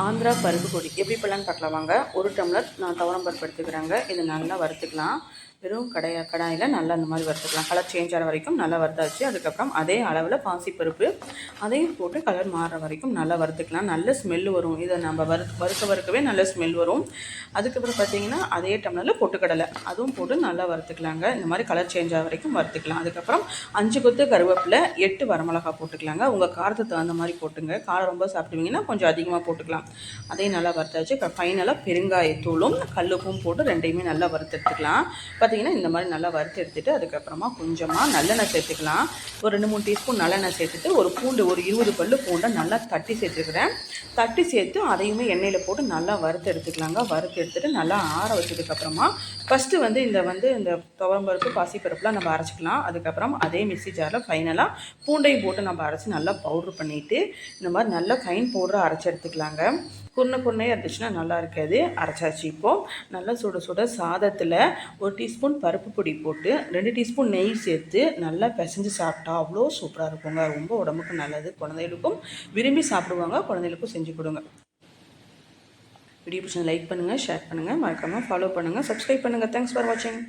ஆந்திரா பருப்பு பொடி எப்படி பண்ணலான்னு பார்க்கலாம் வாங்க. 1 டம்ளர் நான் துவரம் பருப்பு எடுத்துக்கிறேங்க. இது நல்லா வறுத்துக்கலாம். வெறும் கடாயில் நல்லா அந்த மாதிரி வறுத்துக்கலாம். கலர் சேஞ்ச் ஆகிற வரைக்கும் நல்லா வறுத்தாச்சு. அதுக்கப்புறம் அதே அளவில் பாசிப்பருப்பு அதையும் போட்டு கலர் மாறுற வரைக்கும் நல்லா வறுத்துக்கலாம். நல்ல ஸ்மெல் வரும். இதை நம்ம வறுக்கவே நல்ல ஸ்மெல் வரும். அதுக்கப்புறம் பார்த்தீங்கன்னா அதே டம்ளரில் பொட்டுக்கடலை அதுவும் போட்டு நல்லா வறுத்துக்கலாங்க. இந்த மாதிரி கலர் சேஞ்ச் ஆகிற வரைக்கும் வறுத்துக்கலாம். அதுக்கப்புறம் 5 கொத்து கருவேப்பிலை, 8 வரமிளகா போட்டுக்கலாங்க. உங்கள் காரத்துக்கு தகுந்த மாதிரி போட்டுங்க. காரம் ரொம்ப சாப்பிடுவீங்கன்னா கொஞ்சம் அதிகமாக போட்டுக்கலாம். அதையும் நல்லா வறுத்தாச்சு. ஃபைனலாக பெருங்காயத்தூளும் கல்லுப்பும் போட்டு ரெண்டையுமே நல்லா வறுத்து எடுத்துக்கலாம். பார்த்தீங்கன்னா இந்த மாதிரி நல்லா வறுத்து எடுத்துகிட்டு அதுக்கப்புறமா கொஞ்சமாக நல்லெண்ணெய் சேர்த்துக்கலாம். ஒரு 2-3 டீஸ்பூன் நல்லெண்ணெய் சேர்த்துட்டு ஒரு 20 பல்லு பூண்டை நல்லா தட்டி சேர்த்துக்கிறேன். தட்டி சேர்த்து அதையுமே எண்ணெயில் போட்டு நல்லா வறுத்து எடுத்துக்கலாங்க. வறுத்து எடுத்துகிட்டு நல்லா ஆற வச்சதுக்கப்புறமா ஃபஸ்ட்டு இந்த துவரம் பருப்பு பாசிப்பருப்புலாம் நம்ம அரைச்சிக்கலாம். அதுக்கப்புறம் அதே மிக்ஸி ஜாரில் ஃபைனலாக பூண்டையும் போட்டு நம்ம அரைச்சி நல்லா பவுட்ரு பண்ணிவிட்டு இந்த மாதிரி நல்லா ஃபைன் பவுடரை அரைச்சி எடுத்துக்கலாங்க. குருணையாக இருந்துச்சுன்னா நல்லா இருக்காது. அரைச்சாச்சு. இப்போது நல்லா சுட சுட சாதத்தில் 1 டீஸ்பூன் பருப்பு பொடி போட்டு 2 டீஸ்பூன் நெய் சேர்த்து நல்லா பிசைஞ்சு சாப்பிட்டா அவ்வளோ சூப்பராக இருக்குங்க. ரொம்ப உடம்புக்கு நல்லது. குழந்தைகளுக்கும் விரும்பி சாப்பிடுவாங்க. குழந்தைகளுக்கும் செஞ்சு கொடுங்க. வீடியோ பிடிச்சா லைக் பண்ணுங்கள், ஷேர் பண்ணுங்கள், மறக்காமல் ஃபாலோ பண்ணுங்கள், சப்ஸ்கிரைப் பண்ணுங்கள். தேங்க்ஸ் ஃபார் வாட்சிங்.